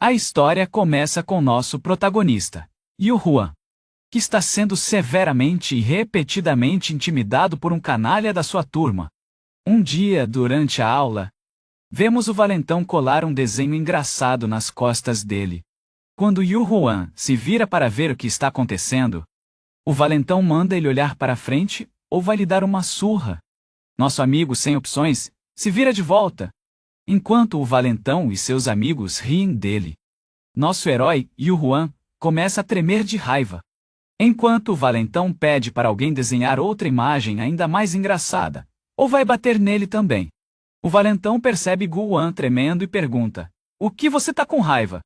A história começa com nosso protagonista, Yu Huan, que está sendo severamente e repetidamente intimidado por um canalha da sua turma. Um dia, durante a aula, vemos o valentão colar um desenho engraçado nas costas dele. Quando Yu Huan se vira para ver o que está acontecendo, o valentão manda ele olhar para frente ou vai lhe dar uma surra. Nosso amigo, sem opções, se vira de volta, enquanto o valentão e seus amigos riem dele. Nosso herói, Yu Huan, começa a tremer de raiva, enquanto o valentão pede para alguém desenhar outra imagem ainda mais engraçada, ou vai bater nele também. O valentão percebe Gu Huan tremendo e pergunta: "O que você tá com raiva?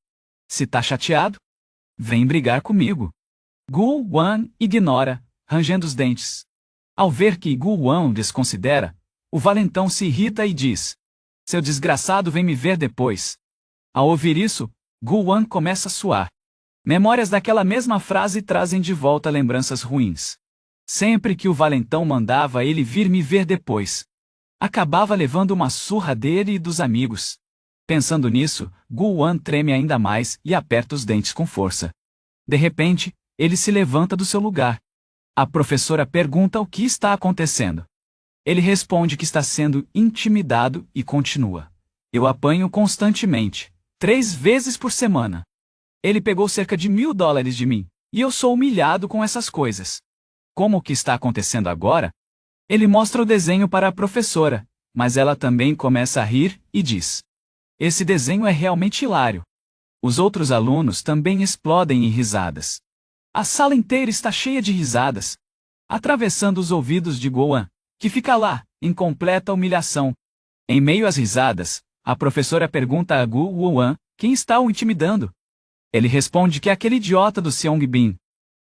Se tá chateado, vem brigar comigo." Gu Huan ignora, rangendo os dentes. Ao ver que Gu Huan o desconsidera, o valentão se irrita e diz: "Seu desgraçado vem me ver depois." Ao ouvir isso, Gu Huan começa a suar. Memórias daquela mesma frase trazem de volta lembranças ruins. Sempre que o valentão mandava ele vir me ver depois, acabava levando uma surra dele e dos amigos. Pensando nisso, Gu Huan treme ainda mais e aperta os dentes com força. De repente, ele se levanta do seu lugar. A professora pergunta o que está acontecendo. Ele responde que está sendo intimidado e continua: "Eu apanho constantemente, 3 vezes por semana. Ele pegou cerca de $1.000 de mim, e eu sou humilhado com essas coisas." Como o que está acontecendo agora? Ele mostra o desenho para a professora, mas ela também começa a rir e diz: "Esse desenho é realmente hilário." Os outros alunos também explodem em risadas. A sala inteira está cheia de risadas, atravessando os ouvidos de Gu Huan, que fica lá, em completa humilhação. Em meio às risadas, a professora pergunta a Gu Huan quem está o intimidando. Ele responde que é aquele idiota do Seongbin.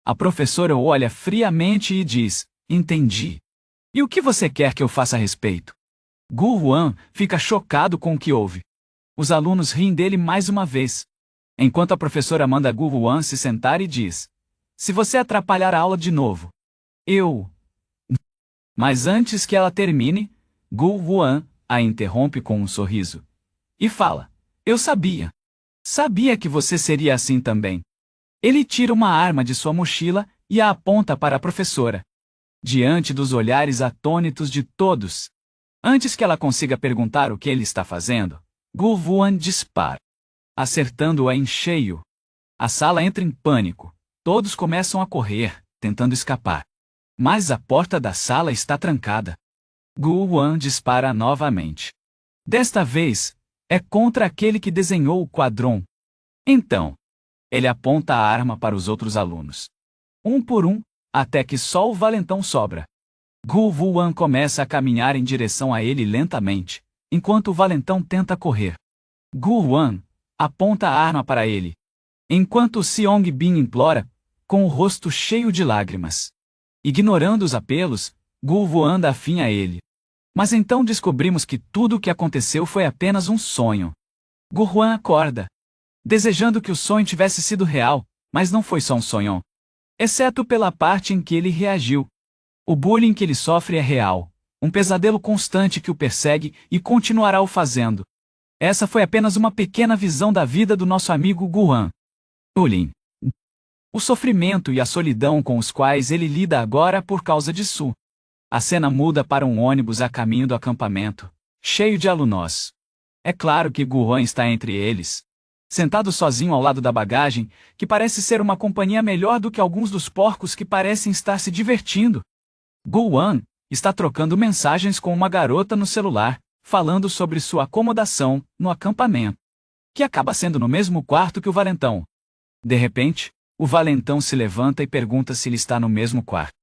A professora o olha friamente e diz: "Entendi. E o que você quer que eu faça a respeito?" Gu Huan fica chocado com o que ouve. Os alunos riem dele mais uma vez, enquanto a professora manda Gu Huan se sentar e diz: "Se você atrapalhar a aula de novo, eu..." Mas antes que ela termine, Gu Huan a interrompe com um sorriso e fala: "Eu sabia. Sabia que você seria assim também." Ele tira uma arma de sua mochila e a aponta para a professora. Diante dos olhares atônitos de todos, antes que ela consiga perguntar o que ele está fazendo, Gu Huan dispara, acertando-a em cheio. A sala entra em pânico. Todos começam a correr, tentando escapar. Mas a porta da sala está trancada. Gu Huan dispara novamente. Desta vez, é contra aquele que desenhou o quadrão. Então, ele aponta a arma para os outros alunos, um por um, até que só o valentão sobra. Gu Huan começa a caminhar em direção a ele lentamente, enquanto o valentão tenta correr. Gu Huan aponta a arma para ele, enquanto o Seongbin implora, com o rosto cheio de lágrimas. Ignorando os apelos, Gu Huan dá fim a ele. Mas então descobrimos que tudo o que aconteceu foi apenas um sonho. Gu Huan acorda, desejando que o sonho tivesse sido real, mas não foi só um sonho. Exceto pela parte em que ele reagiu. O bullying que ele sofre é real, um pesadelo constante que o persegue e continuará o fazendo. Essa foi apenas uma pequena visão da vida do nosso amigo Gu Huan. Bullying. O sofrimento e a solidão com os quais ele lida agora por causa disso. A cena muda para um ônibus a caminho do acampamento, cheio de alunos. É claro que Gu Huan está entre eles, sentado sozinho ao lado da bagagem, que parece ser uma companhia melhor do que alguns dos porcos que parecem estar se divertindo. Gu Huan está trocando mensagens com uma garota no celular, falando sobre sua acomodação no acampamento, que acaba sendo no mesmo quarto que o valentão. De repente, o valentão se levanta e pergunta se ele está no mesmo quarto.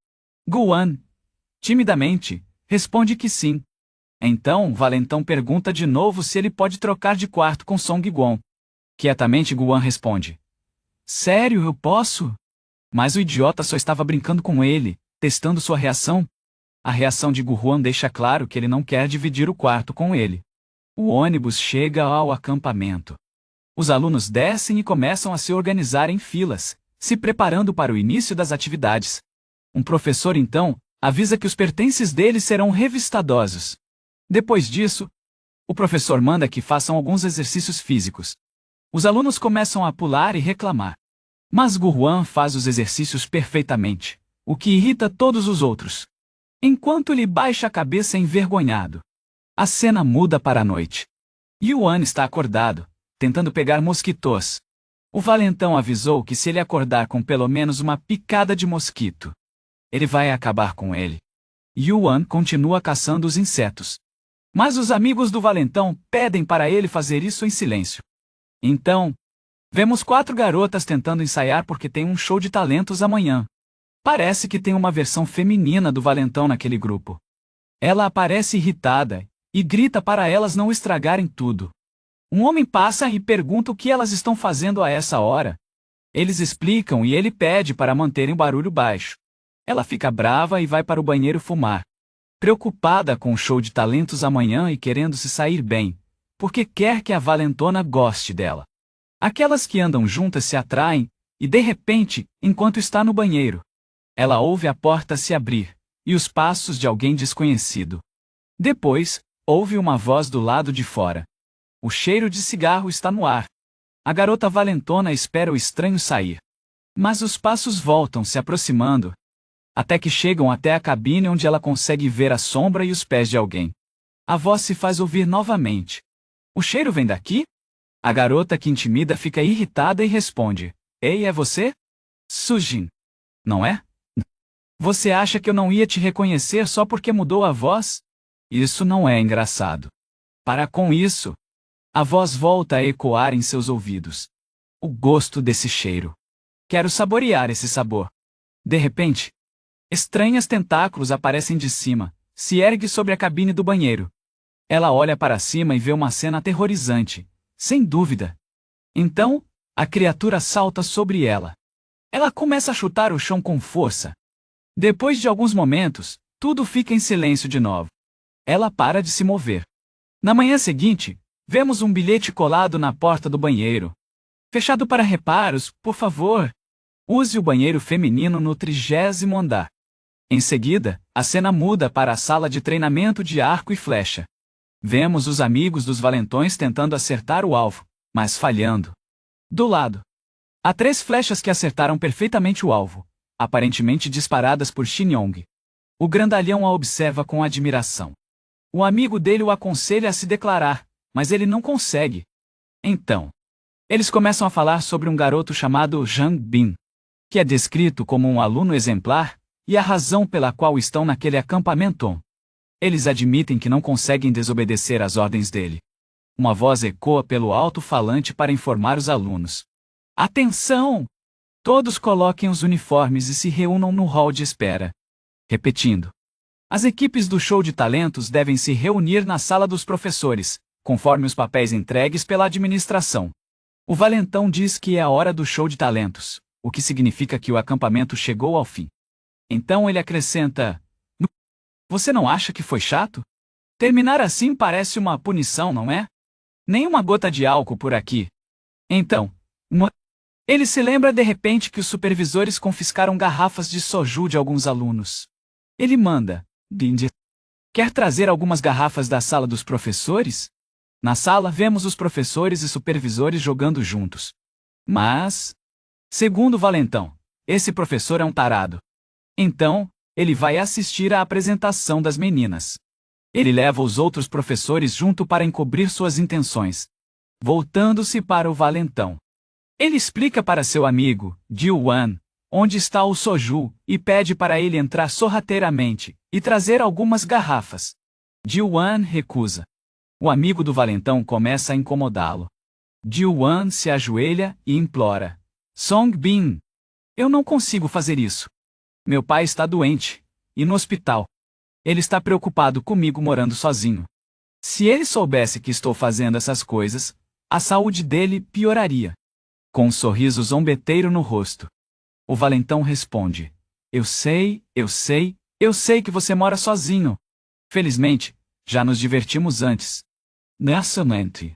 Gu Huan, timidamente, responde que sim. Então o valentão pergunta de novo se ele pode trocar de quarto com Song Gon. Quietamente Gu Huan responde: "Sério, eu posso?" Mas o idiota só estava brincando com ele, testando sua reação. A reação de Gu Huan deixa claro que ele não quer dividir o quarto com ele. O ônibus chega ao acampamento. Os alunos descem e começam a se organizar em filas, se preparando para o início das atividades. Um professor então avisa que os pertences deles serão revistadosos. Depois disso, o professor manda que façam alguns exercícios físicos. Os alunos começam a pular e reclamar. Mas Gu Huan faz os exercícios perfeitamente, o que irrita todos os outros. Enquanto ele baixa a cabeça envergonhado. A cena muda para a noite. Yuan está acordado, tentando pegar mosquitos. O valentão avisou que se ele acordar com pelo menos uma picada de mosquito, ele vai acabar com ele. Yuan continua caçando os insetos. Mas os amigos do valentão pedem para ele fazer isso em silêncio. Então, vemos 4 garotas tentando ensaiar porque tem um show de talentos amanhã. Parece que tem uma versão feminina do valentão naquele grupo. Ela aparece irritada e grita para elas não estragarem tudo. Um homem passa e pergunta o que elas estão fazendo a essa hora. Eles explicam e ele pede para manterem o barulho baixo. Ela fica brava e vai para o banheiro fumar. Preocupada com o show de talentos amanhã e querendo se sair bem, porque quer que a valentona goste dela. Aquelas que andam juntas se atraem, e de repente, enquanto está no banheiro, ela ouve a porta se abrir, e os passos de alguém desconhecido. Depois, ouve uma voz do lado de fora. O cheiro de cigarro está no ar. A garota valentona espera o estranho sair. Mas os passos voltam se aproximando, até que chegam até a cabine onde ela consegue ver a sombra e os pés de alguém. A voz se faz ouvir novamente. O cheiro vem daqui? A garota que intimida fica irritada e responde: Ei, é você? Sujin. Não é? Você acha que eu não ia te reconhecer só porque mudou a voz? Isso não é engraçado. Para com isso. A voz volta a ecoar em seus ouvidos. O gosto desse cheiro. Quero saborear esse sabor. De repente, estranhos tentáculos aparecem de cima, se ergue sobre a cabine do banheiro. Ela olha para cima e vê uma cena aterrorizante, sem dúvida. Então, a criatura salta sobre ela. Ela começa a chutar o chão com força. Depois de alguns momentos, tudo fica em silêncio de novo. Ela para de se mover. Na manhã seguinte, vemos um bilhete colado na porta do banheiro. Fechado para reparos, por favor. Use o banheiro feminino no 30º andar. Em seguida, a cena muda para a sala de treinamento de arco e flecha. Vemos os amigos dos valentões tentando acertar o alvo, mas falhando. Do lado, há 3 flechas que acertaram perfeitamente o alvo, aparentemente disparadas por Shin Yong. O grandalhão a observa com admiração. O amigo dele o aconselha a se declarar, mas ele não consegue. Então, eles começam a falar sobre um garoto chamado Zhang Bin, que é descrito como um aluno exemplar, e a razão pela qual estão naquele acampamento. Eles admitem que não conseguem desobedecer às ordens dele. Uma voz ecoa pelo alto-falante para informar os alunos. Atenção! Todos coloquem os uniformes e se reúnam no hall de espera. Repetindo. As equipes do show de talentos devem se reunir na sala dos professores, conforme os papéis entregues pela administração. O valentão diz que é a hora do show de talentos, o que significa que o acampamento chegou ao fim. Então ele acrescenta: Você não acha que foi chato? Terminar assim parece uma punição, não é? Nem uma gota de álcool por aqui. Então, ele se lembra de repente que os supervisores confiscaram garrafas de soju de alguns alunos. Ele manda: Bindi, quer trazer algumas garrafas da sala dos professores? Na sala vemos os professores e supervisores jogando juntos. Mas, segundo o valentão, esse professor é um tarado. Então, ele vai assistir à apresentação das meninas. Ele leva os outros professores junto para encobrir suas intenções. Voltando-se para o valentão. Ele explica para seu amigo, Ji-wan, onde está o soju, e pede para ele entrar sorrateiramente e trazer algumas garrafas. Ji-wan recusa. O amigo do valentão começa a incomodá-lo. Ji-wan se ajoelha e implora: Song Bin, eu não consigo fazer isso. Meu pai está doente, e no hospital. Ele está preocupado comigo morando sozinho. Se ele soubesse que estou fazendo essas coisas, a saúde dele pioraria. Com um sorriso zombeteiro no rosto. O valentão responde: Eu sei que você mora sozinho. Felizmente, já nos divertimos antes. Nessa mente.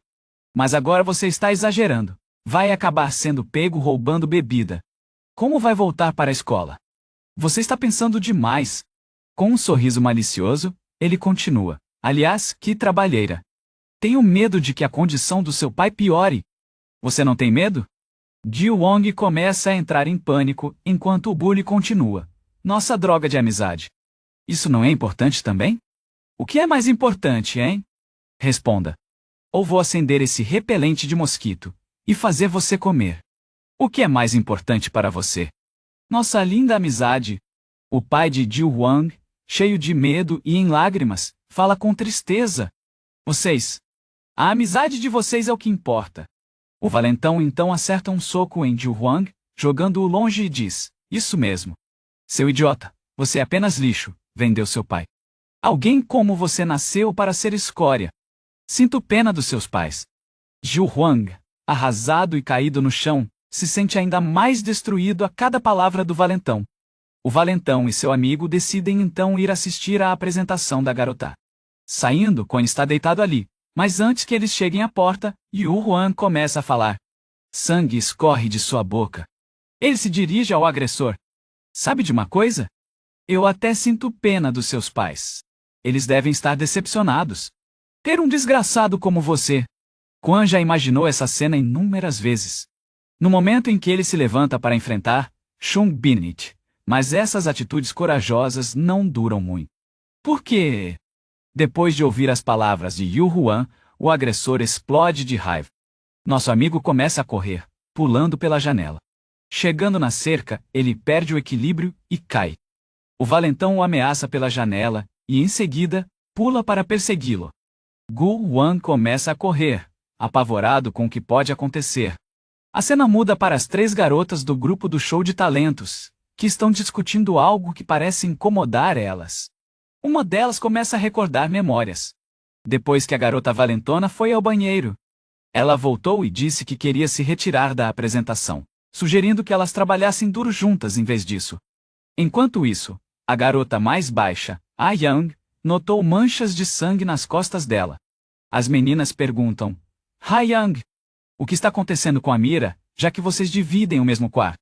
Mas agora você está exagerando. Vai acabar sendo pego roubando bebida. Como vai voltar para a escola? Você está pensando demais. Com um sorriso malicioso, ele continua: Aliás, que trabalheira. Tenho medo de que a condição do seu pai piore. Você não tem medo? Ji Wong começa a entrar em pânico enquanto o bully continua. Nossa droga de amizade. Isso não é importante também? O que é mais importante, hein? Responda. Ou vou acender esse repelente de mosquito e fazer você comer. O que é mais importante para você? Nossa linda amizade. O pai de Ji Wong, cheio de medo e em lágrimas, fala com tristeza. Vocês. A amizade de vocês é o que importa. O valentão então acerta um soco em Ji Wong, jogando-o longe e diz: Isso mesmo. Seu idiota, você é apenas lixo, vendeu seu pai. Alguém como você nasceu para ser escória. Sinto pena dos seus pais. Ji Wong, arrasado e caído no chão, se sente ainda mais destruído a cada palavra do valentão. O valentão e seu amigo decidem então ir assistir à apresentação da garota. Saindo, Quan está deitado ali, mas antes que eles cheguem à porta, Yu Huan começa a falar. Sangue escorre de sua boca. Ele se dirige ao agressor. Sabe de uma coisa? Eu até sinto pena dos seus pais. Eles devem estar decepcionados. Ter um desgraçado como você. Quan já imaginou essa cena inúmeras vezes. No momento em que ele se levanta para enfrentar Chung Binit, mas essas atitudes corajosas não duram muito. Por quê? Depois de ouvir as palavras de Yu Huan, o agressor explode de raiva. Nosso amigo começa a correr, pulando pela janela. Chegando na cerca, ele perde o equilíbrio e cai. O valentão o ameaça pela janela e, em seguida, pula para persegui-lo. Gu Wan começa a correr, apavorado com o que pode acontecer. A cena muda para as 3 garotas do grupo do show de talentos, que estão discutindo algo que parece incomodar elas. Uma delas começa a recordar memórias. Depois que a garota valentona foi ao banheiro, ela voltou e disse que queria se retirar da apresentação, sugerindo que elas trabalhassem duro juntas em vez disso. Enquanto isso, a garota mais baixa, A Young, notou manchas de sangue nas costas dela. As meninas perguntam: Ha Young, o que está acontecendo com a Mira, já que vocês dividem o mesmo quarto?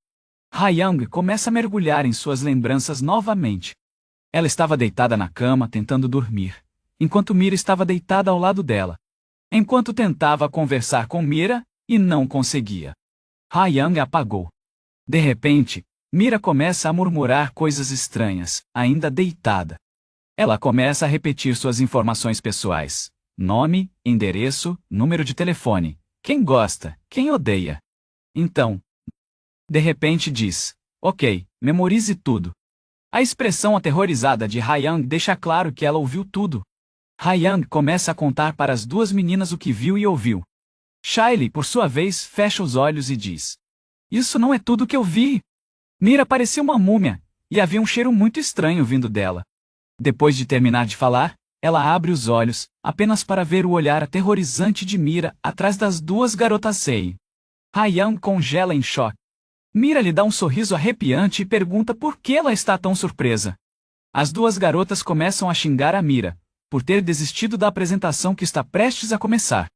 Ha Young começa a mergulhar em suas lembranças novamente. Ela estava deitada na cama tentando dormir, enquanto Mira estava deitada ao lado dela. Enquanto tentava conversar com Mira, e não conseguia. Ha Young apagou. De repente, Mira começa a murmurar coisas estranhas, ainda deitada. Ela começa a repetir suas informações pessoais: nome, endereço, número de telefone, quem gosta, quem odeia. Então, de repente diz: Ok, memorize tudo. A expressão aterrorizada de Ha Young deixa claro que ela ouviu tudo. Ha Young começa a contar para as 2 meninas o que viu e ouviu. Shailey, por sua vez, fecha os olhos e diz: Isso não é tudo que eu vi. Mira parecia uma múmia, e havia um cheiro muito estranho vindo dela. Depois de terminar de falar, ela abre os olhos, apenas para ver o olhar aterrorizante de Mira atrás das 2 garotas Sei. Ha Young congela em choque. Mira lhe dá um sorriso arrepiante e pergunta por que ela está tão surpresa. As 2 garotas começam a xingar a Mira, por ter desistido da apresentação que está prestes a começar.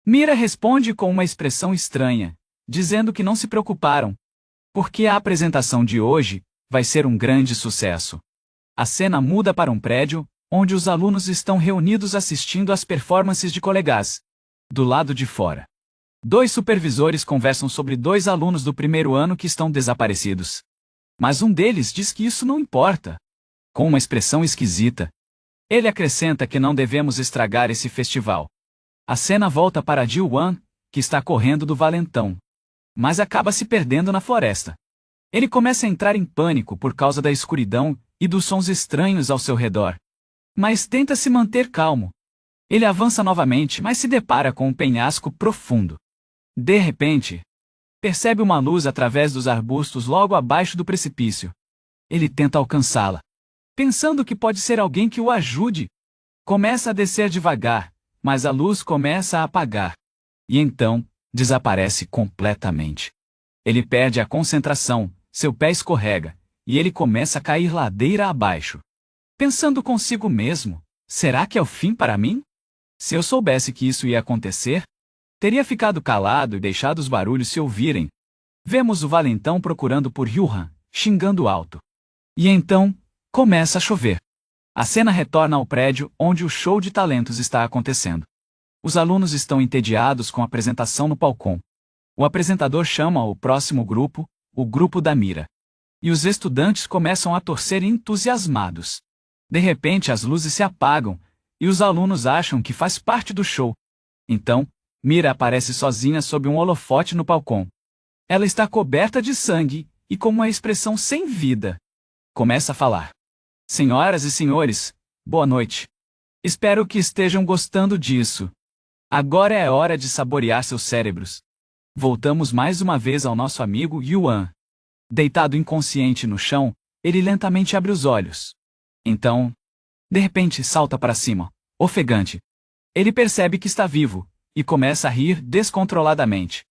Mira responde com uma expressão estranha, dizendo que não se preocuparam, porque a apresentação de hoje vai ser um grande sucesso. A cena muda para um prédio, onde os alunos estão reunidos assistindo às performances de colegas. Do lado de fora, 2 supervisores conversam sobre 2 alunos do primeiro ano que estão desaparecidos. Mas um deles diz que isso não importa. Com uma expressão esquisita, ele acrescenta que não devemos estragar esse festival. A cena volta para Ji Wan, que está correndo do valentão, mas acaba se perdendo na floresta. Ele começa a entrar em pânico por causa da escuridão e dos sons estranhos ao seu redor. Mas tenta se manter calmo. Ele avança novamente, mas se depara com um penhasco profundo. De repente, percebe uma luz através dos arbustos logo abaixo do precipício. Ele tenta alcançá-la, pensando que pode ser alguém que o ajude. Começa a descer devagar, mas a luz começa a apagar. E então, desaparece completamente. Ele perde a concentração, seu pé escorrega, e ele começa a cair ladeira abaixo. Pensando consigo mesmo: será que é o fim para mim? Se eu soubesse que isso ia acontecer, teria ficado calado e deixado os barulhos se ouvirem. Vemos o valentão procurando por Yuhan, xingando alto. E então, começa a chover. A cena retorna ao prédio onde o show de talentos está acontecendo. Os alunos estão entediados com a apresentação no palco. O apresentador chama o próximo grupo, o grupo da Mira. E os estudantes começam a torcer entusiasmados. De repente as luzes se apagam, e os alunos acham que faz parte do show. Então, Mira aparece sozinha sob um holofote no palco. Ela está coberta de sangue, e com uma expressão sem vida. Começa a falar. Senhoras e senhores, boa noite. Espero que estejam gostando disso. Agora é hora de saborear seus cérebros. Voltamos mais uma vez ao nosso amigo Yuan. Deitado inconsciente no chão, ele lentamente abre os olhos. Então, de repente salta para cima, ofegante. Ele percebe que está vivo, e começa a rir descontroladamente,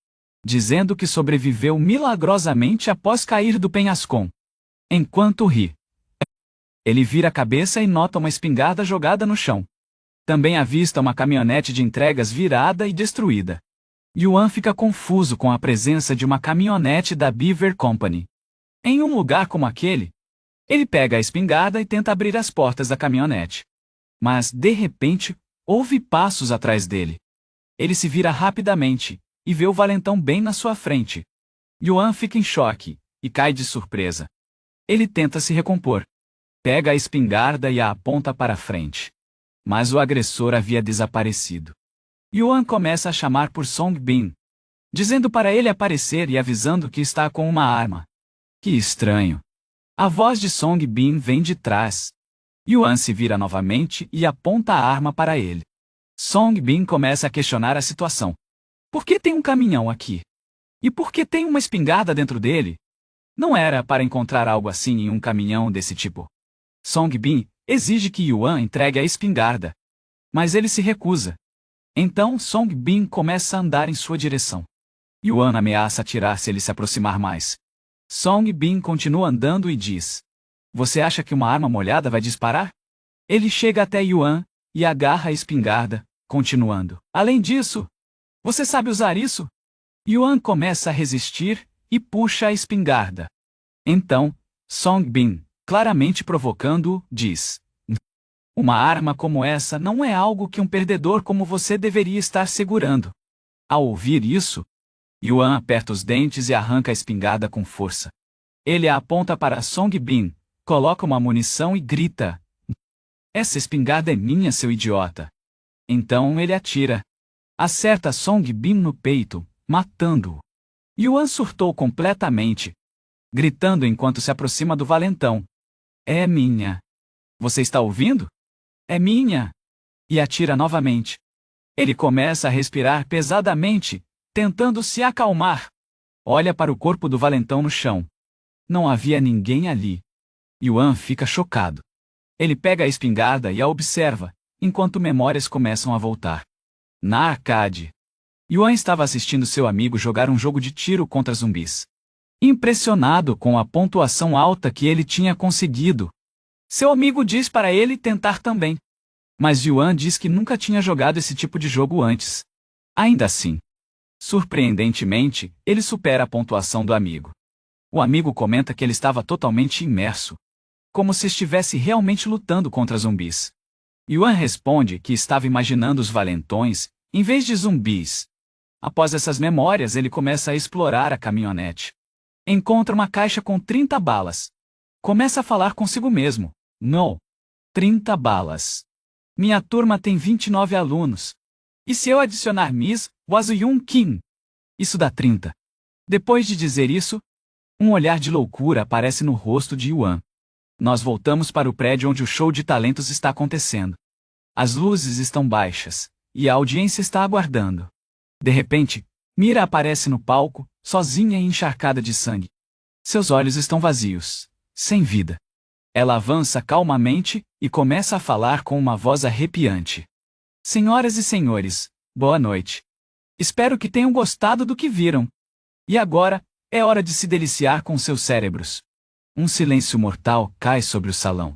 dizendo que sobreviveu milagrosamente após cair do penhasco. Enquanto ri, ele vira a cabeça e nota uma espingarda jogada no chão. Também avista uma caminhonete de entregas virada e destruída. Yuan fica confuso com a presença de uma caminhonete da Beaver Company. Em um lugar como aquele, ele pega a espingarda e tenta abrir as portas da caminhonete. Mas, de repente, ouve passos atrás dele. Ele se vira rapidamente e vê o valentão bem na sua frente. Yuan fica em choque e cai de surpresa. Ele tenta se recompor. Pega a espingarda e a aponta para a frente. Mas o agressor havia desaparecido. Yuan começa a chamar por Song Bin, dizendo para ele aparecer e avisando que está com uma arma. Que estranho. A voz de Song Bin vem de trás. Yuan se vira novamente e aponta a arma para ele. Song Bin começa a questionar a situação. Por que tem um caminhão aqui? E por que tem uma espingarda dentro dele? Não era para encontrar algo assim em um caminhão desse tipo. Song Bin exige que Yuan entregue a espingarda. Mas ele se recusa. Então Song Bin começa a andar em sua direção. Yuan ameaça atirar se ele se aproximar mais. Song Bin continua andando e diz: Você acha que uma arma molhada vai disparar? Ele chega até Yuan e agarra a espingarda, continuando. Além disso, você sabe usar isso? Yuan começa a resistir e puxa a espingarda. Então, Song Bin, claramente provocando-o, diz: Uma arma como essa não é algo que um perdedor como você deveria estar segurando. Ao ouvir isso, Yuan aperta os dentes e arranca a espingarda com força. Ele a aponta para Song Bin, coloca uma munição e grita: Essa espingarda é minha, seu idiota. Então ele atira. Acerta Song Bin no peito, matando-o. Yuan surtou completamente, gritando enquanto se aproxima do valentão. É minha. Você está ouvindo? É minha. E atira novamente. Ele começa a respirar pesadamente, tentando se acalmar. Olha para o corpo do valentão no chão. Não havia ninguém ali. Yuan fica chocado. Ele pega a espingarda e a observa, enquanto memórias começam a voltar. Na arcade, Yuan estava assistindo seu amigo jogar um jogo de tiro contra zumbis. Impressionado com a pontuação alta que ele tinha conseguido, seu amigo diz para ele tentar também. Mas Yuan diz que nunca tinha jogado esse tipo de jogo antes. Ainda assim, surpreendentemente, ele supera a pontuação do amigo. O amigo comenta que ele estava totalmente imerso, como se estivesse realmente lutando contra zumbis. Yuan responde que estava imaginando os valentões, em vez de zumbis. Após essas memórias, ele começa a explorar a caminhonete. Encontra uma caixa com 30 balas. Começa a falar consigo mesmo. Não. 30 balas. Minha turma tem 29 alunos. E se eu adicionar Miss Wazuyun Kim? Isso dá 30. Depois de dizer isso, um olhar de loucura aparece no rosto de Yuan. Nós voltamos para o prédio onde o show de talentos está acontecendo. As luzes estão baixas, e a audiência está aguardando. De repente, Mira aparece no palco, sozinha e encharcada de sangue. Seus olhos estão vazios, sem vida. Ela avança calmamente e começa a falar com uma voz arrepiante. Senhoras e senhores, boa noite. Espero que tenham gostado do que viram. E agora, é hora de se deliciar com seus cérebros. Um silêncio mortal cai sobre o salão.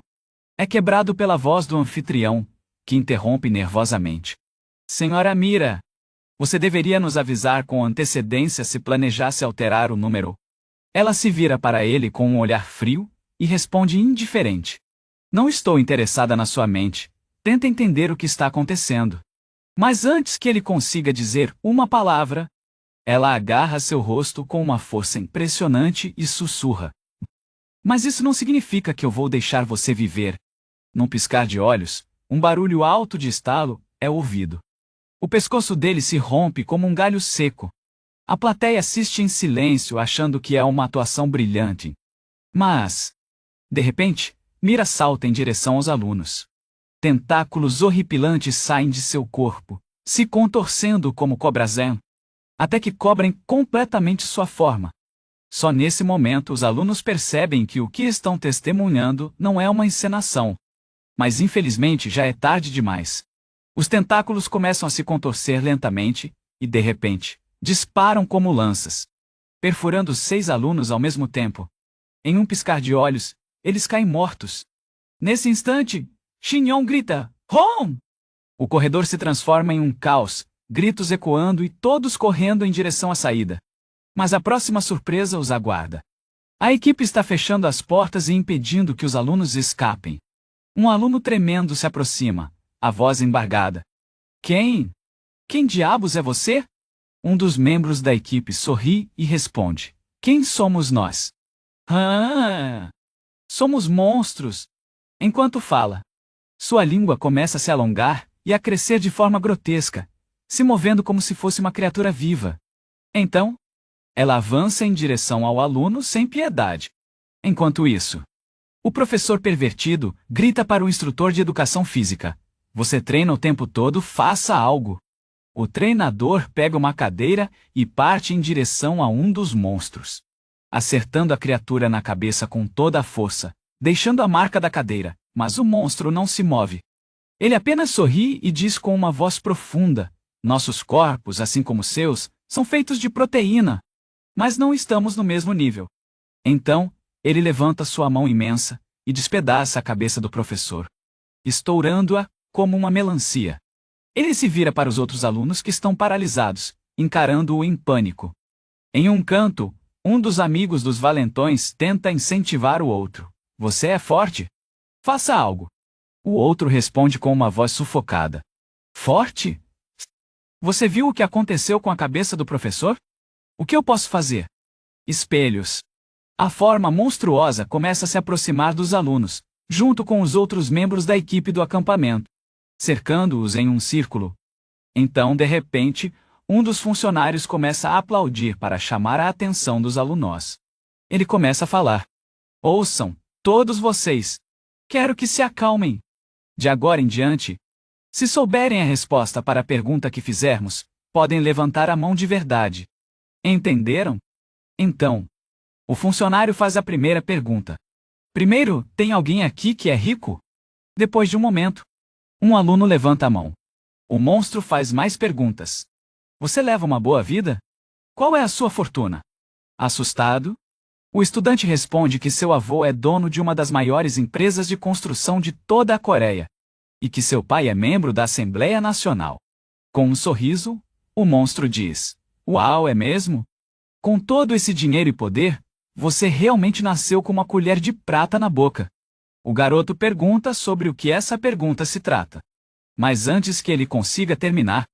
É quebrado pela voz do anfitrião, que interrompe nervosamente. Senhora Mira, você deveria nos avisar com antecedência se planejasse alterar o número. Ela se vira para ele com um olhar frio e responde indiferente. Não estou interessada na sua mente. Tenta entender o que está acontecendo. Mas antes que ele consiga dizer uma palavra, Ela agarra seu rosto com uma força impressionante e sussurra: "Mas isso não significa que eu vou deixar você viver." Num piscar de olhos, um barulho alto de estalo é ouvido. O pescoço dele se rompe como um galho seco. A plateia assiste em silêncio, achando que é uma atuação brilhante. Mas, de repente, Mira salta em direção aos alunos. Tentáculos horripilantes saem de seu corpo, se contorcendo como cobrazão, até que cobrem completamente sua forma. Só nesse momento os alunos percebem que o que estão testemunhando não é uma encenação. Mas infelizmente já é tarde demais. Os tentáculos começam a se contorcer lentamente, e de repente, disparam como lanças, perfurando 6 alunos ao mesmo tempo. Em um piscar de olhos, eles caem mortos. Nesse instante, Shin-Yong grita: "Hon!" O corredor se transforma em um caos, gritos ecoando e todos correndo em direção à saída. Mas a próxima surpresa os aguarda. A equipe está fechando as portas e impedindo que os alunos escapem. Um aluno tremendo se aproxima, a voz embargada: "Quem? Quem diabos é você?" Um dos membros da equipe sorri e responde: "Quem somos nós?" "Ah! Somos monstros!" Enquanto fala, sua língua começa a se alongar e a crescer de forma grotesca, se movendo como se fosse uma criatura viva. Então, ela avança em direção ao aluno sem piedade. Enquanto isso, o professor pervertido grita para o instrutor de educação física: "Você treina o tempo todo, faça algo." O treinador pega uma cadeira e parte em direção a um dos monstros, acertando a criatura na cabeça com toda a força, deixando a marca da cadeira, mas o monstro não se move. Ele apenas sorri e diz com uma voz profunda: "Nossos corpos, assim como seus, são feitos de proteína, mas não estamos no mesmo nível." Então, ele levanta sua mão imensa e despedaça a cabeça do professor, estourando-a como uma melancia. Ele se vira para os outros alunos que estão paralisados, encarando-o em pânico. Em um canto, um dos amigos dos valentões tenta incentivar o outro: "Você é forte? Faça algo." O outro responde com uma voz sufocada: "Forte? Você viu o que aconteceu com a cabeça do professor? O que eu posso fazer?" Espelhos. A forma monstruosa começa a se aproximar dos alunos, junto com os outros membros da equipe do acampamento, cercando-os em um círculo. Então, de repente, um dos funcionários começa a aplaudir para chamar a atenção dos alunos. Ele começa a falar: "Ouçam, todos vocês. Quero que se acalmem. De agora em diante, se souberem a resposta para a pergunta que fizermos, podem levantar a mão de verdade. Entenderam?" Então, o funcionário faz a primeira pergunta: "Primeiro, tem alguém aqui que é rico?" Depois de um momento, um aluno levanta a mão. O monstro faz mais perguntas: "Você leva uma boa vida? Qual é a sua fortuna?" Assustado, o estudante responde que seu avô é dono de uma das maiores empresas de construção de toda a Coreia, e que seu pai é membro da Assembleia Nacional. Com um sorriso, o monstro diz: "Uau, é mesmo? Com todo esse dinheiro e poder, você realmente nasceu com uma colher de prata na boca." O garoto pergunta sobre o que essa pergunta se trata. Mas antes que ele consiga terminar,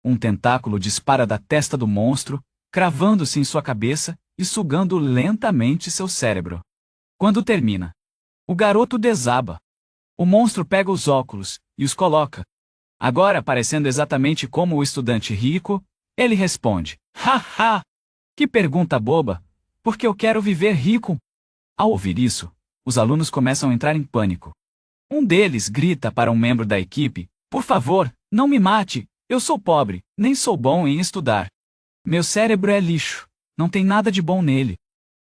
um tentáculo dispara da testa do monstro, cravando-se em sua cabeça e sugando lentamente seu cérebro. Quando termina, o garoto desaba. O monstro pega os óculos e os coloca. Agora, parecendo exatamente como o estudante rico, ele responde: "Haha! Que pergunta boba! Porque eu quero viver rico." Ao ouvir isso, os alunos começam a entrar em pânico. Um deles grita para um membro da equipe: "Por favor, não me mate, eu sou pobre, nem sou bom em estudar. Meu cérebro é lixo, não tem nada de bom nele."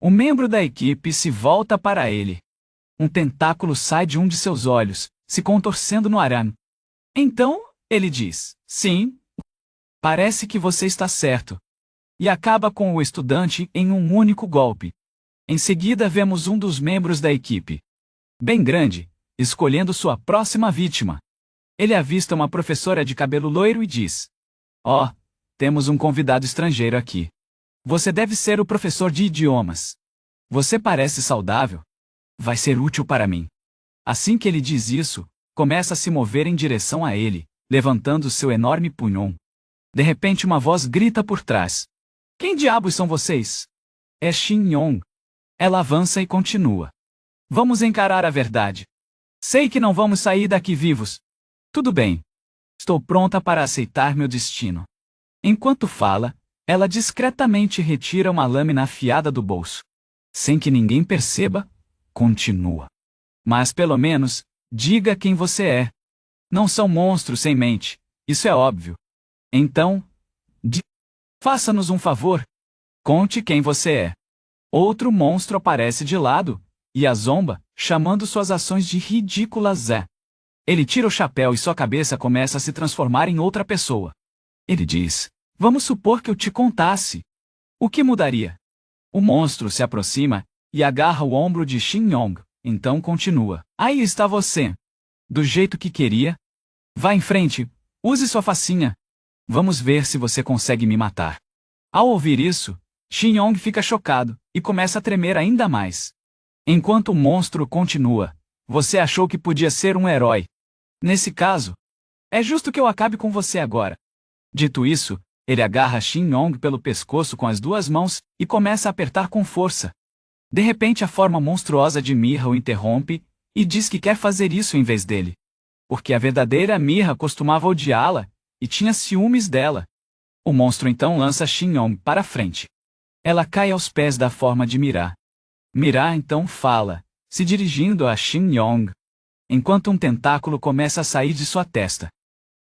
O membro da equipe se volta para ele. Um tentáculo sai de um de seus olhos, se contorcendo no arame. Então, ele diz: "Sim, parece que você está certo." E acaba com o estudante em um único golpe. Em seguida vemos um dos membros da equipe, bem grande, escolhendo sua próxima vítima. Ele avista uma professora de cabelo loiro e diz: "Ó, temos um convidado estrangeiro aqui. Você deve ser o professor de idiomas. Você parece saudável. Vai ser útil para mim." Assim que ele diz isso, começa a se mover em direção a ele, levantando seu enorme punhão. De repente uma voz grita por trás: Quem diabos são vocês? É Shin Yong. Ela avança e continua. Vamos encarar a verdade. Sei que não vamos sair daqui vivos. Tudo bem. Estou pronta para aceitar meu destino. Enquanto fala, ela discretamente retira uma lâmina afiada do bolso. Sem que ninguém perceba, continua. Mas pelo menos, diga quem você é. Não são monstros sem mente, isso é óbvio. Então, faça-nos um favor. Conte quem você é. Outro monstro aparece de lado, e a zomba, chamando suas ações de ridículas. Ele tira o chapéu e sua cabeça começa a se transformar em outra pessoa. Ele diz: vamos supor que eu te contasse. O que mudaria? O monstro se aproxima e agarra o ombro de Shin Yong, então continua. Aí está você. Do jeito que queria. Vá em frente, use sua facinha. Vamos ver se você consegue me matar. Ao ouvir isso, Shin Yong fica chocado e começa a tremer ainda mais. Enquanto o monstro continua, você achou que podia ser um herói. Nesse caso, é justo que eu acabe com você agora. Dito isso, ele agarra Shin Yong pelo pescoço com as duas mãos e começa a apertar com força. De repente a forma monstruosa de Mirra o interrompe e diz que quer fazer isso em vez dele. Porque a verdadeira Mirra costumava odiá-la e tinha ciúmes dela. O monstro então lança Shin Yong para frente. Ela cai aos pés da forma de Mirá. Mirá então fala, se dirigindo a Shin Yong, enquanto um tentáculo começa a sair de sua testa.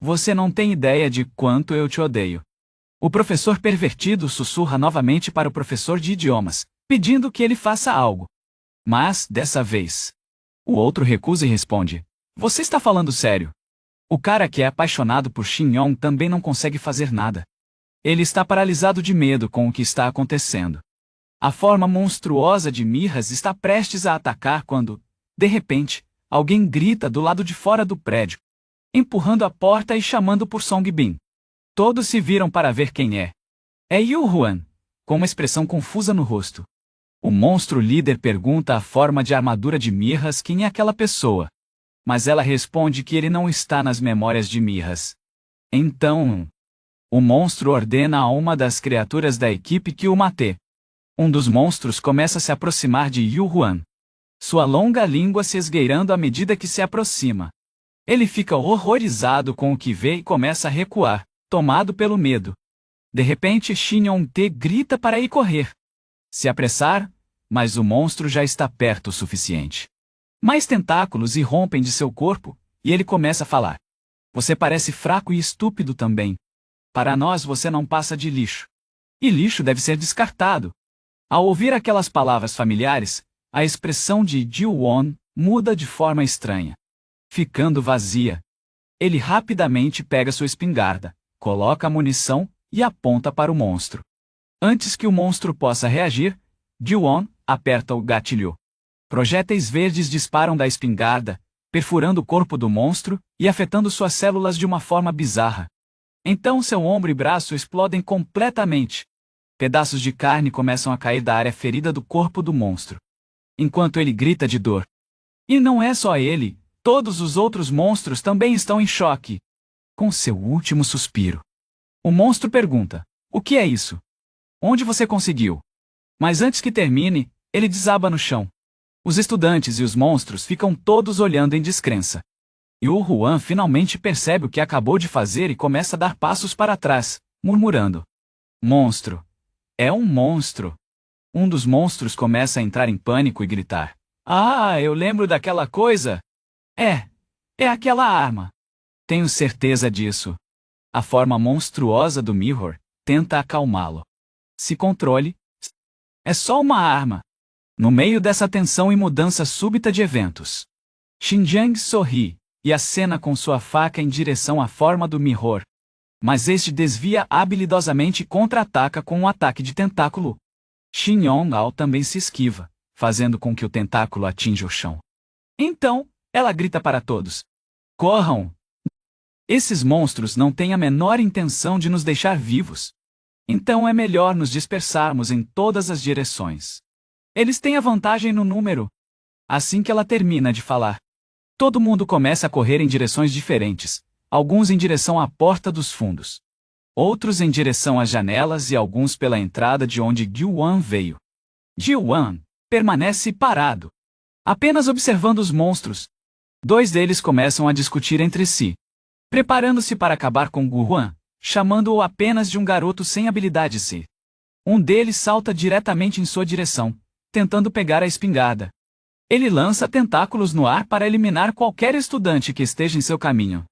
Você não tem ideia de quanto eu te odeio. O professor pervertido sussurra novamente para o professor de idiomas, pedindo que ele faça algo. Mas, dessa vez, o outro recusa e responde: você está falando sério? O cara que é apaixonado por Shin Yong também não consegue fazer nada. Ele está paralisado de medo com o que está acontecendo. A forma monstruosa de Mirras está prestes a atacar quando, de repente, alguém grita do lado de fora do prédio, empurrando a porta e chamando por Song Bin. Todos se viram para ver quem é. É Yu Huan, com uma expressão confusa no rosto. O monstro líder pergunta à forma de armadura de Mirras quem é aquela pessoa. Mas ela responde que ele não está nas memórias de Mirras. Então, o monstro ordena a uma das criaturas da equipe que o mate. Um dos monstros começa a se aproximar de Yu Huan. Sua longa língua se esgueirando à medida que se aproxima. Ele fica horrorizado com o que vê e começa a recuar, tomado pelo medo. De repente Shin Yong-tae grita para ir correr. Se apressar, mas o monstro já está perto o suficiente. Mais tentáculos irrompem de seu corpo, e ele começa a falar. Você parece fraco e estúpido também. Para nós você não passa de lixo. E lixo deve ser descartado. Ao ouvir aquelas palavras familiares, a expressão de Ji-won muda de forma estranha. Ficando vazia. Ele rapidamente pega sua espingarda, coloca a munição e aponta para o monstro. Antes que o monstro possa reagir, Ji-won aperta o gatilho. Projéteis verdes disparam da espingarda, perfurando o corpo do monstro e afetando suas células de uma forma bizarra. Então seu ombro e braço explodem completamente. Pedaços de carne começam a cair da área ferida do corpo do monstro. Enquanto ele grita de dor. E não é só ele, todos os outros monstros também estão em choque. Com seu último suspiro. O monstro pergunta: o que é isso? Onde você conseguiu? Mas antes que termine, ele desaba no chão. Os estudantes e os monstros ficam todos olhando em descrença. E o Huan finalmente percebe o que acabou de fazer e começa a dar passos para trás, murmurando: monstro! É um monstro! Um dos monstros começa a entrar em pânico e gritar: ah, eu lembro daquela coisa! É aquela arma! Tenho certeza disso. A forma monstruosa do Mirror tenta acalmá-lo. Se controle. É só uma arma. No meio dessa tensão e mudança súbita de eventos, Xinjiang sorri e acena com sua faca em direção à forma do Mirror. Mas este desvia habilidosamente e contra-ataca com um ataque de tentáculo. Shin Yong-ao também se esquiva, fazendo com que o tentáculo atinja o chão. Então, ela grita para todos: corram! Esses monstros não têm a menor intenção de nos deixar vivos. Então é melhor nos dispersarmos em todas as direções. Eles têm a vantagem no número. Assim que ela termina de falar, todo mundo começa a correr em direções diferentes, alguns em direção à porta dos fundos. outros em direção às janelas e alguns pela entrada de onde Ji-Wan veio. Ji-Wan permanece parado, apenas observando os monstros. Dois deles começam a discutir entre si, preparando-se para acabar com Gu-Wan, chamando-o apenas de um garoto sem habilidades e um deles salta diretamente em sua direção, tentando pegar a espingarda. Ele lança tentáculos no ar para eliminar qualquer estudante que esteja em seu caminho.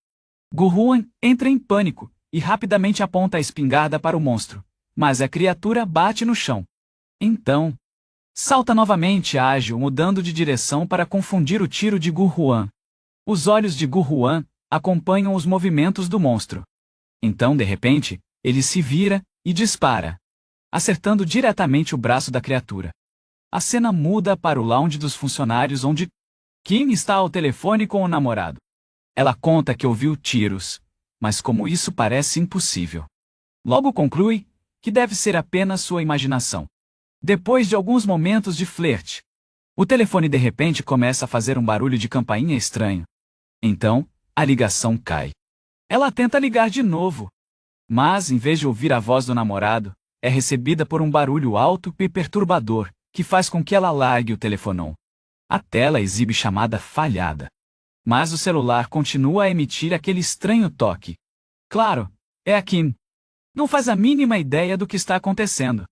Gu-Wan entra em pânico e rapidamente aponta a espingarda para o monstro, mas a criatura bate no chão. Então, salta novamente ágil, mudando de direção para confundir o tiro de Gu-Wan. Os olhos de Gu-Wan acompanham os movimentos do monstro. Então, de repente, ele se vira e dispara, acertando diretamente o braço da criatura. A cena muda para o lounge dos funcionários onde Kim está ao telefone com o namorado. Ela conta que ouviu tiros, mas como isso parece impossível. Logo conclui que deve ser apenas sua imaginação. Depois de alguns momentos de flerte, o telefone de repente começa a fazer um barulho de campainha estranho. Então, a ligação cai. Ela tenta ligar de novo, mas, em vez de ouvir a voz do namorado, é recebida por um barulho alto e perturbador, que faz com que ela largue o telefonão. A tela exibe chamada falhada. Mas o celular continua a emitir aquele estranho toque. Claro, é a Kim. Não faz a mínima ideia do que está acontecendo.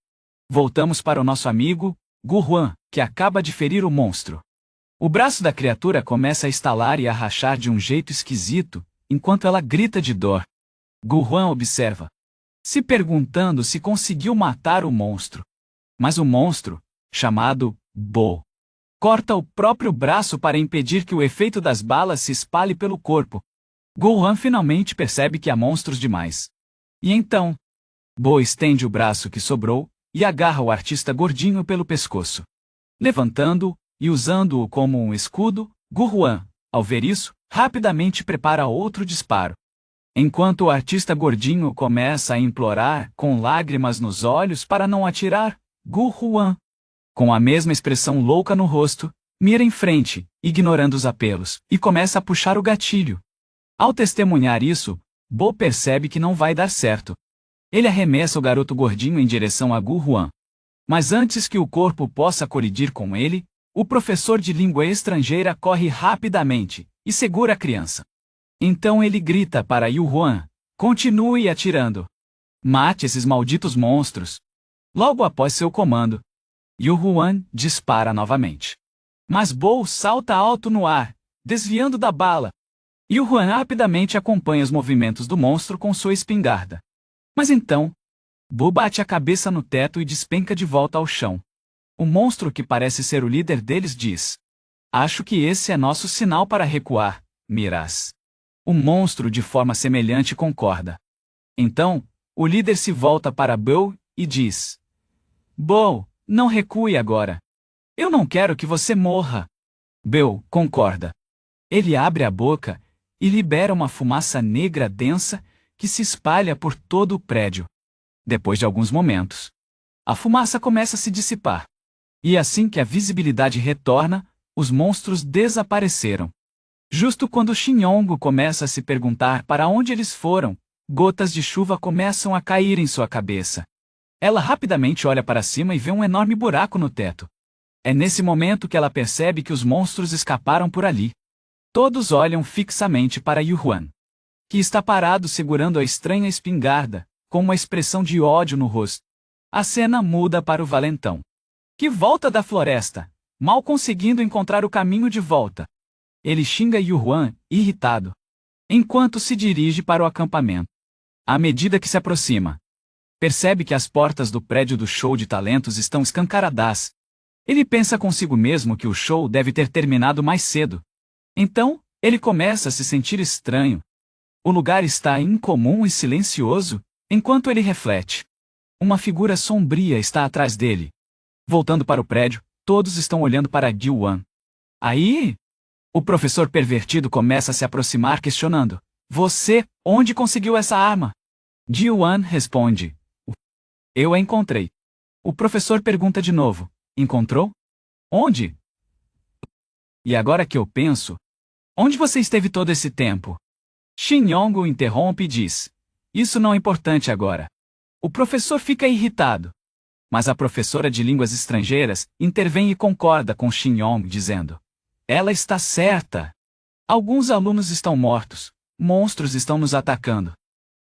Voltamos para o nosso amigo, Gu-Wan, que acaba de ferir o monstro. O braço da criatura começa a estalar e a rachar de um jeito esquisito, enquanto ela grita de dor. Gu-Wan observa, se perguntando se conseguiu matar o monstro. Mas o monstro, chamado Bo, corta o próprio braço para impedir que o efeito das balas se espalhe pelo corpo. Gu-Wan finalmente percebe que há monstros demais. E então, Bo estende o braço que sobrou e agarra o artista gordinho pelo pescoço. Levantando-o e usando-o como um escudo, Gu-Wan, ao ver isso, rapidamente prepara outro disparo. Enquanto o artista gordinho começa a implorar, com lágrimas nos olhos para não atirar, Gu-Wan, com a mesma expressão louca no rosto, mira em frente, ignorando os apelos, e começa a puxar o gatilho. Ao testemunhar isso, Bo percebe que não vai dar certo. Ele arremessa o garoto gordinho em direção a Gu-Wan. Mas antes que o corpo possa colidir com ele, o professor de língua estrangeira corre rapidamente e segura a criança. Então ele grita para Yu-Wan, continue atirando. Mate esses malditos monstros. Logo após seu comando, Yu-Wan dispara novamente. Mas Bo salta alto no ar, desviando da bala. Yu-Wan rapidamente acompanha os movimentos do monstro com sua espingarda. Mas então, Bo bate a cabeça no teto e despenca de volta ao chão. O monstro, que parece ser o líder deles, diz: acho que esse é nosso sinal para recuar, Miraz. O monstro, de forma semelhante, concorda. Então, o líder se volta para Bo e diz: Bo, não recue agora. Eu não quero que você morra. Bo concorda. Ele abre a boca e libera uma fumaça negra densa que se espalha por todo o prédio. Depois de alguns momentos, a fumaça começa a se dissipar. E assim que a visibilidade retorna, os monstros desapareceram. Justo quando Shin-Yong começa a se perguntar para onde eles foram, gotas de chuva começam a cair em sua cabeça. Ela rapidamente olha para cima e vê um enorme buraco no teto. É nesse momento que ela percebe que os monstros escaparam por ali. Todos olham fixamente para Yu-Wan, que está parado segurando a estranha espingarda, com uma expressão de ódio no rosto. A cena muda para o valentão, que volta da floresta, mal conseguindo encontrar o caminho de volta. Ele xinga Yu-Wan, irritado, enquanto se dirige para o acampamento. À medida que se aproxima, percebe que as portas do prédio do show de talentos estão escancaradas. Ele pensa consigo mesmo que o show deve ter terminado mais cedo. Então, ele começa a se sentir estranho. O lugar está incomum e silencioso, enquanto ele reflete. Uma figura sombria está atrás dele. Voltando para o prédio, todos estão olhando para Ji-Wan. Aí, o professor pervertido começa a se aproximar questionando: você, onde conseguiu essa arma? Ji-Wan responde: eu a encontrei. O professor pergunta de novo: encontrou? Onde? E agora que eu penso, onde você esteve todo esse tempo? Shin-Yong o interrompe e diz: Isso não é importante agora. O professor fica irritado. Mas a professora de línguas estrangeiras intervém e concorda com Shin Yong, dizendo: ela está certa. Alguns alunos estão mortos. Monstros estão nos atacando.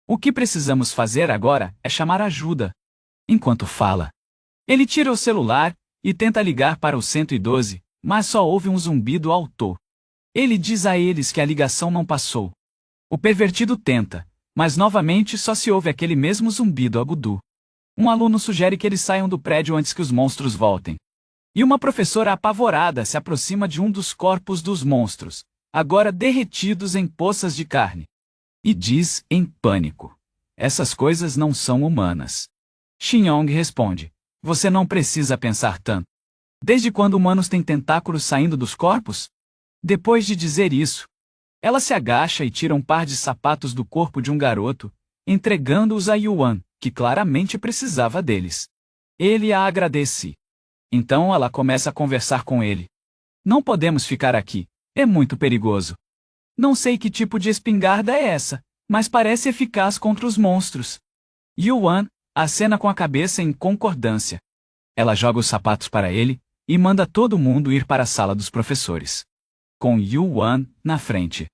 O que precisamos fazer agora é chamar ajuda. Enquanto fala, ele tira o celular e tenta ligar para o 112, mas só ouve um zumbido alto. Ele diz a eles que a ligação não passou. O pervertido tenta, mas novamente só se ouve aquele mesmo zumbido agudo. Um aluno sugere que eles saiam do prédio antes que os monstros voltem. E uma professora apavorada se aproxima de um dos corpos dos monstros, agora derretidos em poças de carne. E diz, em pânico: essas coisas não são humanas. Shin Yong responde: você não precisa pensar tanto. Desde quando humanos têm tentáculos saindo dos corpos? Depois de dizer isso, ela se agacha e tira um par de sapatos do corpo de um garoto, entregando-os a Yuan, que claramente precisava deles. Ele a agradece. Então ela começa a conversar com ele. Não podemos ficar aqui. É muito perigoso. Não sei que tipo de espingarda é essa, mas parece eficaz contra os monstros. Yuan acena com a cabeça em concordância. Ela joga os sapatos para ele e manda todo mundo ir para a sala dos professores. Com Yuan na frente.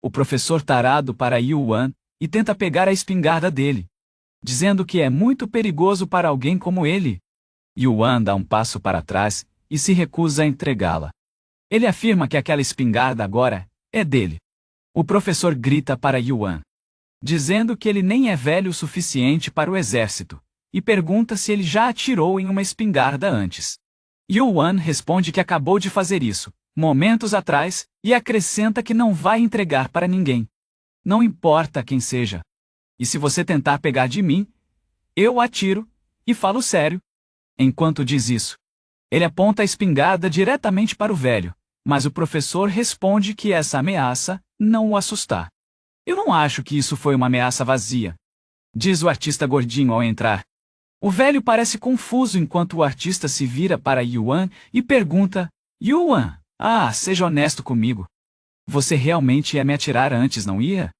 O professor tarado para Yuan e tenta pegar a espingarda dele, dizendo que é muito perigoso para alguém como ele. Yuan dá um passo para trás e se recusa a entregá-la. Ele afirma que aquela espingarda agora é dele. O professor grita para Yuan, dizendo que ele nem é velho o suficiente para o exército, e pergunta se ele já atirou em uma espingarda antes. Yuan responde que acabou de fazer isso, momentos atrás, e acrescenta que não vai entregar para ninguém. Não importa quem seja. E se você tentar pegar de mim, eu atiro, e falo sério. Enquanto diz isso, ele aponta a espingarda diretamente para o velho, mas o professor responde que essa ameaça não o assustar. Eu não acho que isso foi uma ameaça vazia, diz o artista gordinho ao entrar. O velho parece confuso enquanto o artista se vira para Yuan e pergunta: Yuan, seja honesto comigo. Você realmente ia me atirar antes, não ia?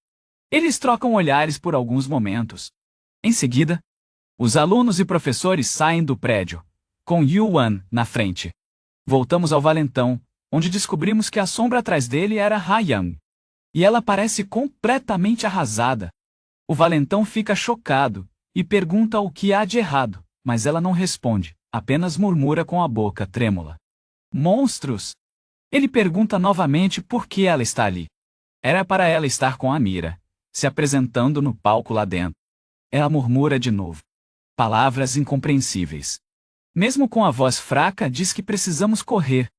Eles trocam olhares por alguns momentos. Em seguida, os alunos e professores saem do prédio, com Yuan na frente. Voltamos ao valentão, onde descobrimos que a sombra atrás dele era Ha-Yang. E ela parece completamente arrasada. O valentão fica chocado e pergunta o que há de errado, mas ela não responde, apenas murmura com a boca trêmula: monstros! Ele pergunta novamente por que ela está ali. Era para ela estar com a Mira, se apresentando no palco lá dentro. Ela murmura de novo. Palavras incompreensíveis. Mesmo com a voz fraca, diz que precisamos correr.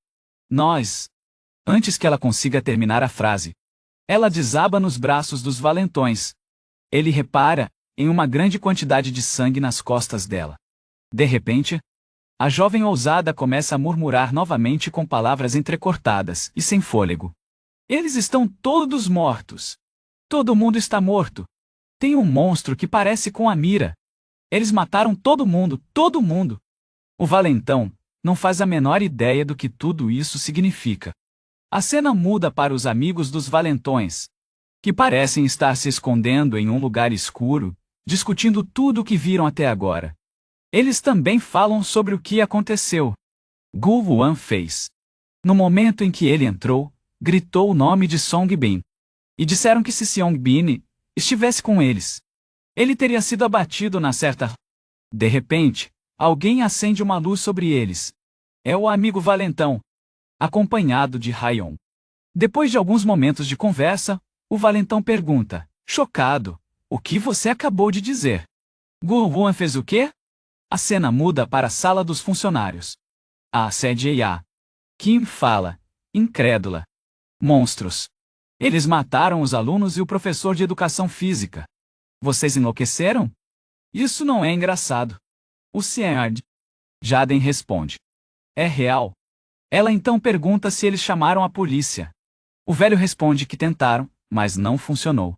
Nós. Antes que ela consiga terminar a frase, ela desaba nos braços dos valentões. Ele repara em uma grande quantidade de sangue nas costas dela. De repente, a jovem ousada começa a murmurar novamente com palavras entrecortadas e sem fôlego. Eles estão todos mortos. Todo mundo está morto. Tem um monstro que parece com a Mira. Eles mataram todo mundo, todo mundo. O valentão não faz a menor ideia do que tudo isso significa. A cena muda para os amigos dos valentões, que parecem estar se escondendo em um lugar escuro, discutindo tudo o que viram até agora. Eles também falam sobre o que aconteceu. Gu Wuan fez. No momento em que ele entrou, gritou o nome de Song Bin. E disseram que se Seong Bin estivesse com eles, ele teria sido abatido na certa... De repente, alguém acende uma luz sobre eles. É o amigo valentão, acompanhado de Haion. Depois de alguns momentos de conversa, o valentão pergunta, chocado: o que você acabou de dizer? Gu Wuan fez o quê? A cena muda para a sala dos funcionários. A CJA. Kim fala, incrédula: monstros. Eles mataram os alunos e o professor de educação física. Vocês enlouqueceram? Isso não é engraçado. O Seard. Jaden responde: é real. Ela então pergunta se eles chamaram a polícia. O velho responde que tentaram, mas não funcionou.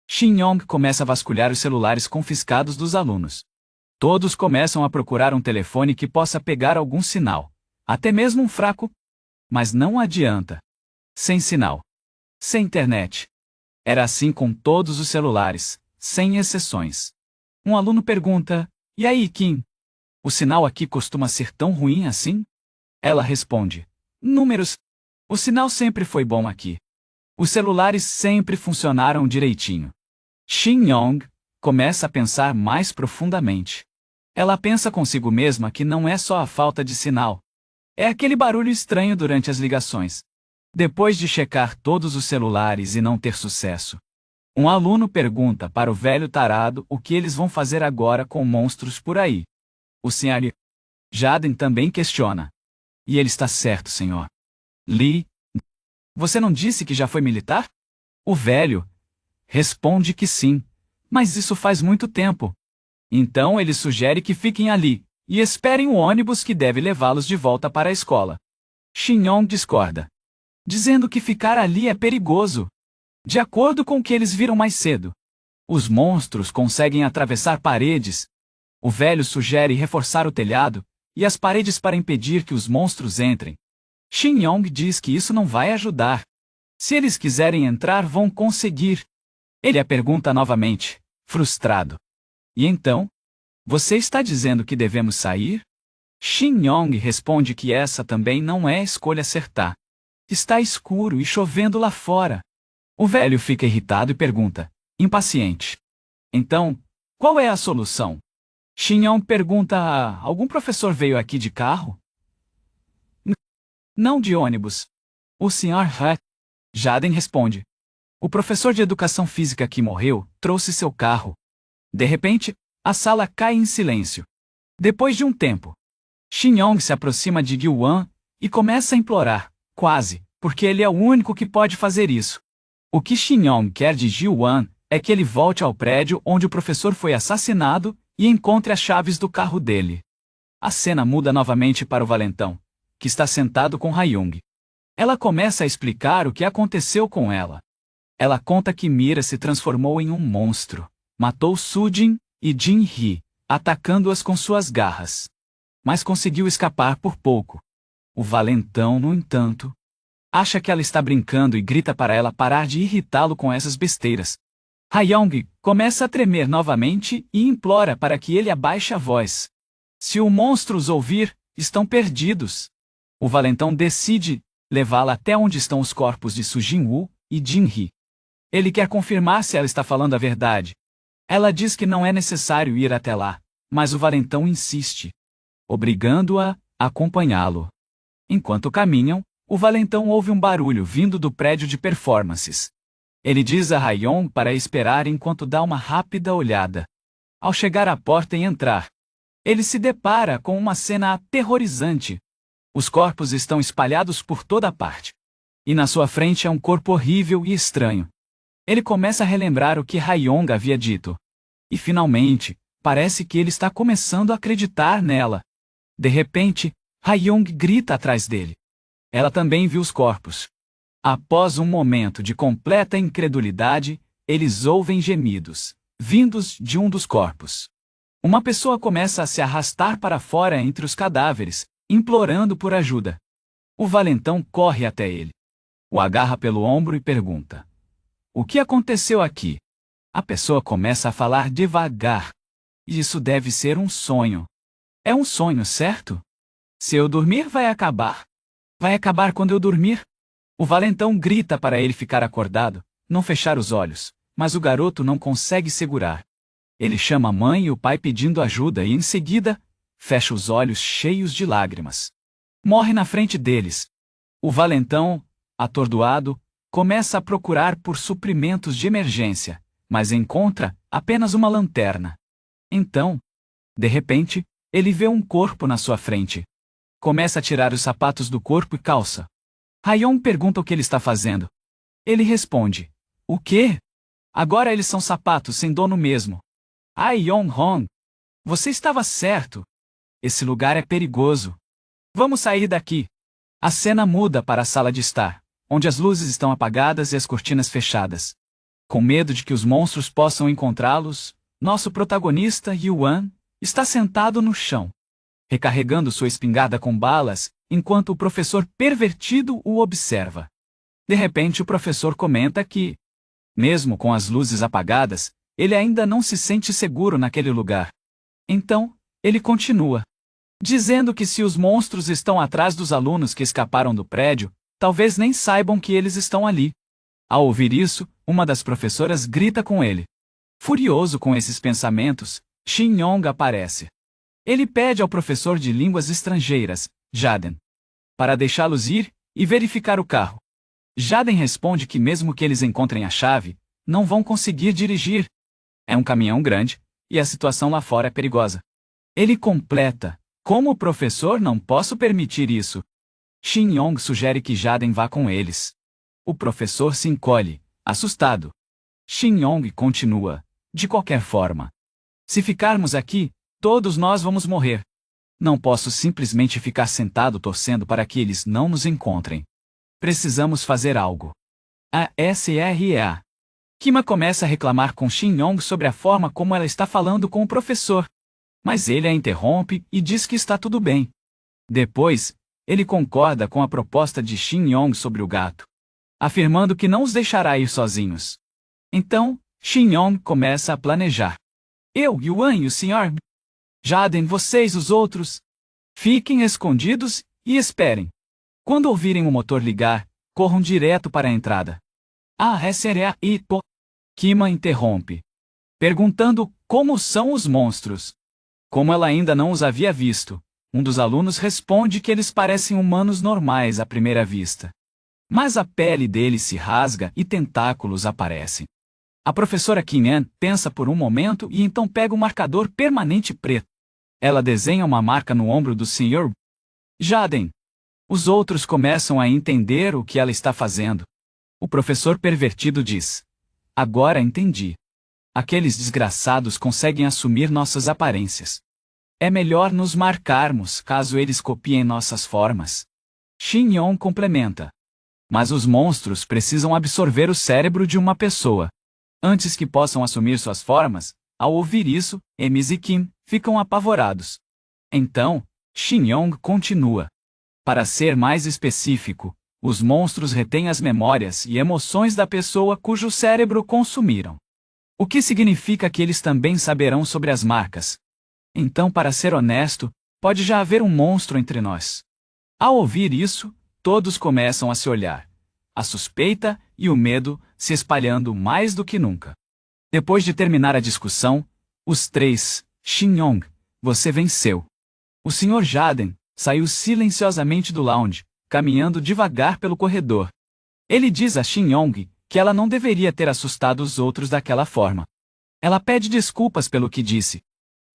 Shin Yong começa a vasculhar os celulares confiscados dos alunos. Todos começam a procurar um telefone que possa pegar algum sinal, até mesmo um fraco. Mas não adianta. Sem sinal. Sem internet. Era assim com todos os celulares, sem exceções. Um aluno pergunta: "E aí, Kim? O sinal aqui costuma ser tão ruim assim?" Ela responde: "Números. O sinal sempre foi bom aqui. Os celulares sempre funcionaram direitinho." Shin Yong começa a pensar mais profundamente. Ela pensa consigo mesma que não é só a falta de sinal. É aquele barulho estranho durante as ligações. Depois de checar todos os celulares e não ter sucesso, um aluno pergunta para o velho tarado o que eles vão fazer agora com monstros por aí. O Sr. Jaden também questiona. "E ele está certo, senhor Lee. Você não disse que já foi militar?" O velho responde que sim, mas isso faz muito tempo. Então ele sugere que fiquem ali e esperem o ônibus que deve levá-los de volta para a escola. Shin Yong discorda, dizendo que ficar ali é perigoso. De acordo com o que eles viram mais cedo, os monstros conseguem atravessar paredes. O velho sugere reforçar o telhado e as paredes para impedir que os monstros entrem. Shin Yong diz que isso não vai ajudar. Se eles quiserem entrar, vão conseguir. Ele a pergunta novamente, frustrado. "E então? Você está dizendo que devemos sair?" Shin Yong responde que essa também não é a escolha certa. Está escuro e chovendo lá fora. O velho fica irritado e pergunta, impaciente: "Então, qual é a solução?" Shin Yong pergunta: "Algum professor veio aqui de carro?" "Não, de ônibus." O Sr. Jaden responde: "O professor de educação física que morreu trouxe seu carro." De repente, a sala cai em silêncio. Depois de um tempo, Shin Yong se aproxima de Gil-wan e começa a implorar, quase, porque ele é o único que pode fazer isso. O que Shin Yong quer de Gil-wan é que ele volte ao prédio onde o professor foi assassinado e encontre as chaves do carro dele. A cena muda novamente para o valentão, que está sentado com Ha-young. Ela começa a explicar o que aconteceu com ela. Ela conta que Mira se transformou em um monstro, matou Sujin e Jin-hee, atacando-as com suas garras. Mas conseguiu escapar por pouco. O valentão, no entanto, acha que ela está brincando e grita para ela parar de irritá-lo com essas besteiras. Ha-young começa a tremer novamente e implora para que ele abaixe a voz. Se o monstro os ouvir, estão perdidos. O valentão decide levá-la até onde estão os corpos de Sujin-woo e Jin-hee. Ele quer confirmar se ela está falando a verdade. Ela diz que não é necessário ir até lá, mas o valentão insiste, obrigando-a a acompanhá-lo. Enquanto caminham, o valentão ouve um barulho vindo do prédio de performances. Ele diz a Ha-young para esperar enquanto dá uma rápida olhada. Ao chegar à porta e entrar, ele se depara com uma cena aterrorizante. Os corpos estão espalhados por toda parte. E na sua frente é um corpo horrível e estranho. Ele começa a relembrar o que Ha-young havia dito. E finalmente, parece que ele está começando a acreditar nela. De repente, Ha-young grita atrás dele. Ela também viu os corpos. Após um momento de completa incredulidade, eles ouvem gemidos, vindos de um dos corpos. Uma pessoa começa a se arrastar para fora entre os cadáveres, implorando por ajuda. O valentão corre até ele. O agarra pelo ombro e pergunta: "O que aconteceu aqui?" A pessoa começa a falar devagar. "Isso deve ser um sonho." "É um sonho, certo? Se eu dormir, vai acabar." "Vai acabar quando eu dormir?" O valentão grita para ele ficar acordado, não fechar os olhos, mas o garoto não consegue segurar. Ele chama a mãe e o pai pedindo ajuda e, em seguida, fecha os olhos cheios de lágrimas. Morre na frente deles. O valentão, atordoado, começa a procurar por suprimentos de emergência, mas encontra apenas uma lanterna. Então, de repente, ele vê um corpo na sua frente. Começa a tirar os sapatos do corpo e calça. Ha-young pergunta o que ele está fazendo. Ele responde: "O quê? Agora eles são sapatos sem dono mesmo." "Ha-young-hong, você estava certo. Esse lugar é perigoso. Vamos sair daqui." A cena muda para a sala de estar, onde as luzes estão apagadas e as cortinas fechadas. Com medo de que os monstros possam encontrá-los, nosso protagonista, Yuan, está sentado no chão, recarregando sua espingarda com balas, enquanto o professor pervertido o observa. De repente o professor comenta que, mesmo com as luzes apagadas, ele ainda não se sente seguro naquele lugar. Então, ele continua, dizendo que se os monstros estão atrás dos alunos que escaparam do prédio, talvez nem saibam que eles estão ali. Ao ouvir isso, uma das professoras grita com ele. Furioso com esses pensamentos, Shin Yong aparece. Ele pede ao professor de línguas estrangeiras, Jaden, para deixá-los ir e verificar o carro. Jaden responde que mesmo que eles encontrem a chave, não vão conseguir dirigir. É um caminhão grande, e a situação lá fora é perigosa. Ele completa: como professor não posso permitir isso. Shin Yong sugere que Jaden vá com eles. O professor se encolhe, assustado. Shin Yong continua: de qualquer forma, se ficarmos aqui, todos nós vamos morrer. Não posso simplesmente ficar sentado torcendo para que eles não nos encontrem. Precisamos fazer algo. A SREA. Kima começa a reclamar com Shin Yong sobre a forma como ela está falando com o professor. Mas ele a interrompe e diz que está tudo bem. Depois, ele concorda com a proposta de Shin Yong sobre o gato, afirmando que não os deixará ir sozinhos. Então, Shin Yong começa a planejar. Eu, Yuan e o Sr. Jaden, vocês, os outros, fiquem escondidos e esperem. Quando ouvirem o motor ligar, corram direto para a entrada. SREA e Kima interrompe, perguntando como são os monstros. Como ela ainda não os havia visto, um dos alunos responde que eles parecem humanos normais à primeira vista. Mas a pele deles se rasga e tentáculos aparecem. A professora Kinyan pensa por um momento e então pega um marcador permanente preto. Ela desenha uma marca no ombro do Sr. Jaden. Os outros começam a entender o que ela está fazendo. O professor pervertido diz: agora entendi. Aqueles desgraçados conseguem assumir nossas aparências. É melhor nos marcarmos caso eles copiem nossas formas. Shin Yong complementa. Mas os monstros precisam absorver o cérebro de uma pessoa. Antes que possam assumir suas formas, ao ouvir isso, Emis e Kim ficam apavorados. Então, Shin Yong continua. Para ser mais específico, os monstros retêm as memórias e emoções da pessoa cujo cérebro consumiram. O que significa que eles também saberão sobre as marcas. Então, para ser honesto, pode já haver um monstro entre nós. Ao ouvir isso, todos começam a se olhar. A suspeita e o medo se espalhando mais do que nunca. Depois de terminar a discussão, os três, Shin Yong, você venceu. O Sr. Jaden saiu silenciosamente do lounge, caminhando devagar pelo corredor. Ele diz a Shin Yong que ela não deveria ter assustado os outros daquela forma. Ela pede desculpas pelo que disse.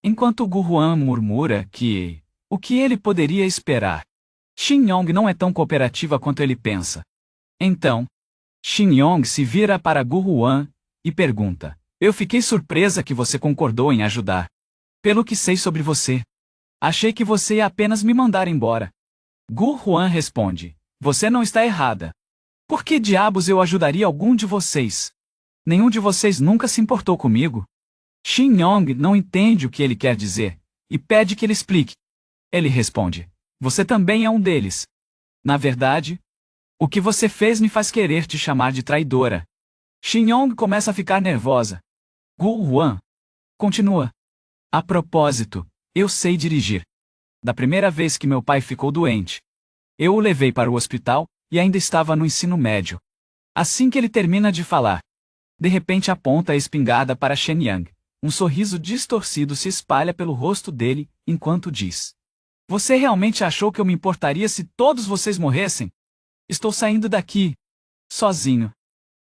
Enquanto Gu Huan murmura que o que ele poderia esperar. Shin Yong não é tão cooperativa quanto ele pensa. Então, Shin Yong se vira para Gu Huan e pergunta: eu fiquei surpresa que você concordou em ajudar. Pelo que sei sobre você, achei que você ia apenas me mandar embora. Gu Huan responde: você não está errada. Por que diabos eu ajudaria algum de vocês? Nenhum de vocês nunca se importou comigo. Shin Yong não entende o que ele quer dizer, e pede que ele explique. Ele responde: você também é um deles. Na verdade, o que você fez me faz querer te chamar de traidora. Shin Yong começa a ficar nervosa. Gu Huan continua: a propósito, eu sei dirigir. Da primeira vez que meu pai ficou doente, eu o levei para o hospital, e ainda estava no ensino médio. Assim que ele termina de falar, de repente aponta a espingarda para Shen Yang. Um sorriso distorcido se espalha pelo rosto dele, enquanto diz: você realmente achou que eu me importaria se todos vocês morressem? Estou saindo daqui, sozinho.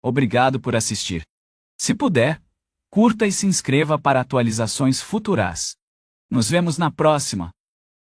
Obrigado por assistir. Se puder, curta e se inscreva para atualizações futuras. Nos vemos na próxima.